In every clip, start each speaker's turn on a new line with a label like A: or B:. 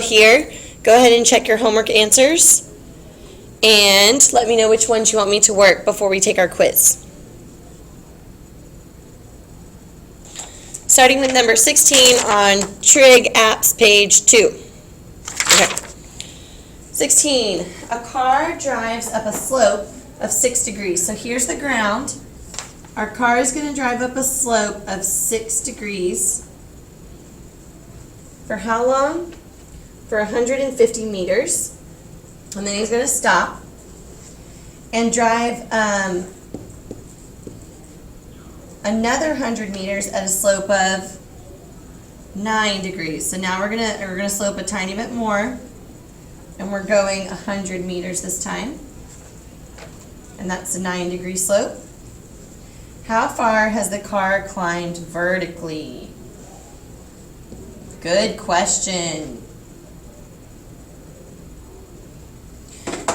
A: still here, go ahead and check your homework answers and let me know which ones you want me to work before we take our quiz. Starting with number 16 on Trig Apps page 2. Okay. 16. A car drives up a slope of 6 degrees. So here's the ground. Our car is going to drive up a slope of 6 degrees. For how long? For 150 meters. And then he's going to stop and drive another 100 meters at a slope of 9 degrees. So now we're gonna slope a tiny bit more, and we're going 100 meters this time, and that's a 9-degree slope. How far has the car climbed vertically? Good question.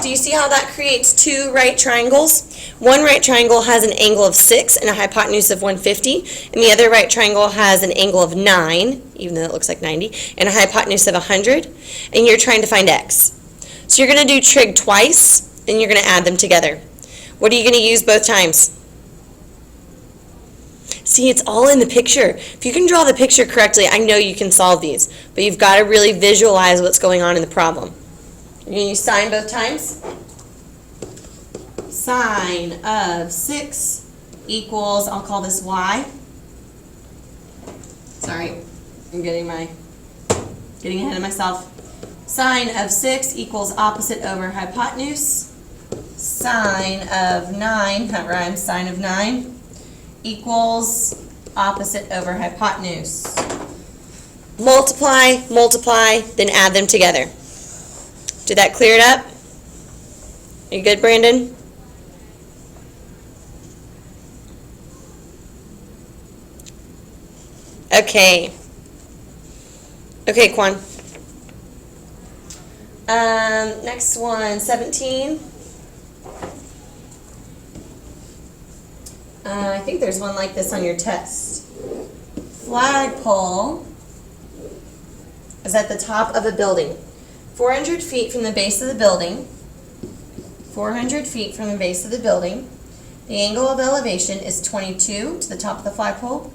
A: Do you see how that creates two right triangles? One right triangle has an angle of 6 and a hypotenuse of 150, and the other right triangle has an angle of 9, even though it looks like 90, and a hypotenuse of 100, and you're trying to find x. So you're going to do trig twice, and you're going to add them together. What are you going to use both times? See, it's all in the picture. If you can draw the picture correctly, I know you can solve these, but you've got to really visualize what's going on in the problem. You're going to use sine both times. Sine of 6 equals, I'll call this y. Sorry, I'm getting ahead of myself. Sine of 6 equals opposite over hypotenuse. Sine of 9, that rhymes, sine of 9 equals opposite over hypotenuse. Multiply, multiply, then add them together. Did that clear it up? Are you good, Brandon? Okay. Okay, Quan. Next one, 17. I think there's one like this on your test. Flagpole is at the top of a building. 400 feet from the base of the building. 400 feet from the base of the building. The angle of elevation is 22 to the top of the flagpole.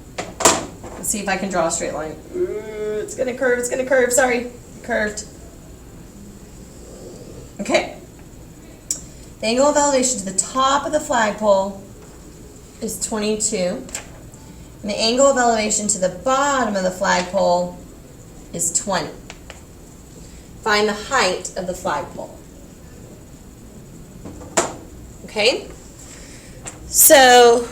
A: Let's see if I can draw a straight line. Ooh, it's gonna curve, sorry. Curved. Okay. The angle of elevation to the top of the flagpole is 22. And the angle of elevation to the bottom of the flagpole is 20. Find the height of the flagpole. Okay? So,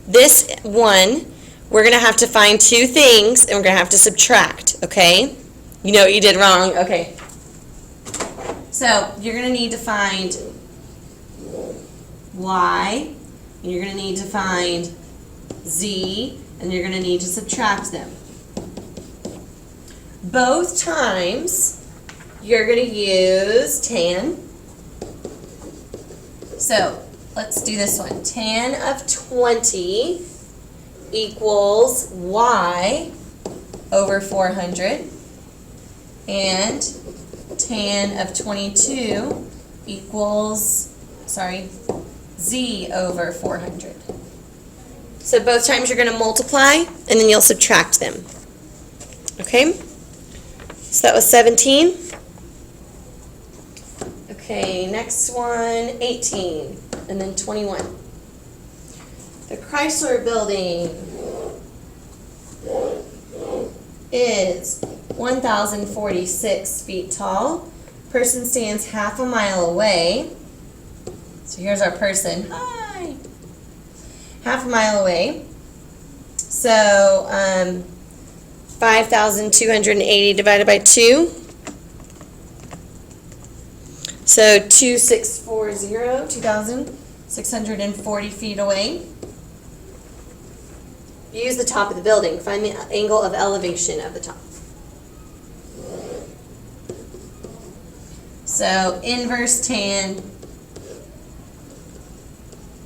A: this one, we're going to have to find two things, and we're going to have to subtract, okay? You know what you did wrong. Okay. So, you're going to need to find y, and you're going to need to find z, and you're going to need to subtract them. Both times, you're going to use tan. So, let's do this one. Tan of 20 equals y over 400. And tan of 22 equals, z over 400. So both times you're going to multiply, and then you'll subtract them. Okay? So that was 17. Okay, next one, 18, and then 21. The Chrysler Building is 1,046 feet tall. Person stands half a mile away. So here's our person. Hi. Half a mile away. So 5,280 divided by 2. So 2,640 feet away. Use the top of the building. Find the angle of elevation of the top. So inverse tan,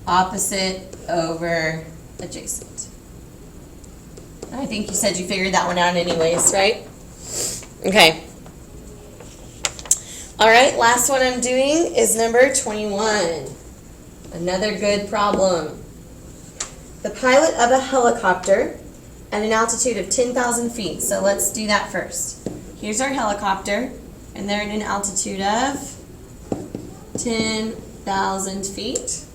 A: opposite over adjacent. I think you said you figured that one out anyways, right? Okay. All right, last one I'm doing is number 21. Another good problem. The pilot of a helicopter at an altitude of 10,000 feet. So let's do that first. Here's our helicopter, and they're at an altitude of 10,000 feet.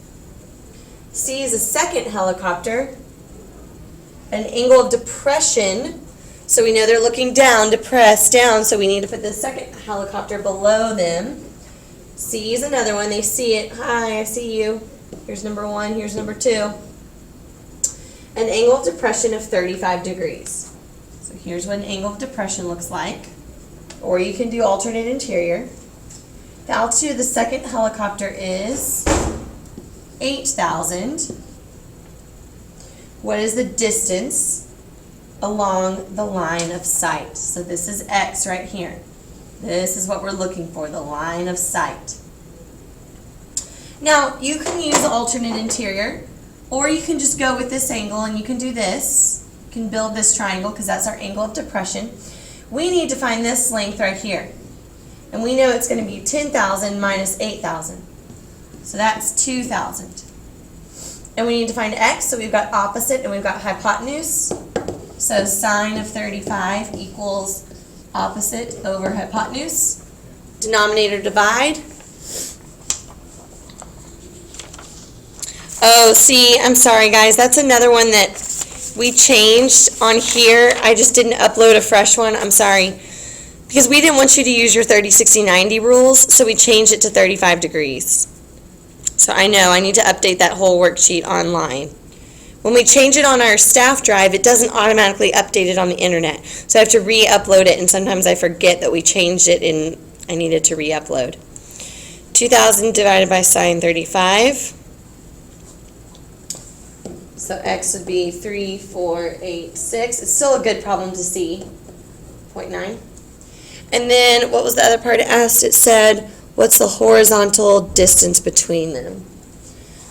A: C is a second helicopter, an angle of depression. So we know they're looking down, depressed down, so we need to put the second helicopter below them. C is another one. They see it. Hi, I see you. Here's number 1, here's number 2. An angle of depression of 35 degrees. So here's what an angle of depression looks like. Or you can do alternate interior. The altitude of the second helicopter is 8,000. What is the distance along the line of sight? So this is X right here. This is what we're looking for, the line of sight. Now, you can use alternate interior, or you can just go with this angle and you can do this. You can build this triangle because that's our angle of depression. We need to find this length right here. And we know it's going to be 10,000 minus 8,000. So that's 2,000. And we need to find X, so we've got opposite and we've got hypotenuse. So sine of 35 equals opposite over hypotenuse. Denominator divide. Oh, see, I'm sorry guys, that's another one that we changed on here. I just didn't upload a fresh one, I'm sorry. Because we didn't want you to use your 30, 60, 90 rules, so we changed it to 35 degrees. So I know, I need to update that whole worksheet online. When we change it on our staff drive, it doesn't automatically update it on the internet. So I have to re-upload it, and sometimes I forget that we changed it and I needed to re-upload. 2,000 divided by sine 35. So X would be 3,486. It's still a good problem to see. 0.9. And then what was the other part it asked? It said, what's the horizontal distance between them?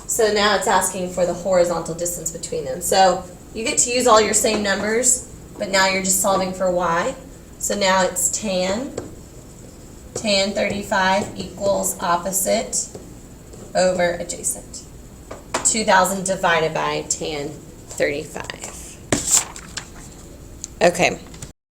A: So now it's asking for the horizontal distance between them. So you get to use all your same numbers, but now you're just solving for y. So now it's tan 35 equals opposite over adjacent. 2,000 divided by tan 35. Okay.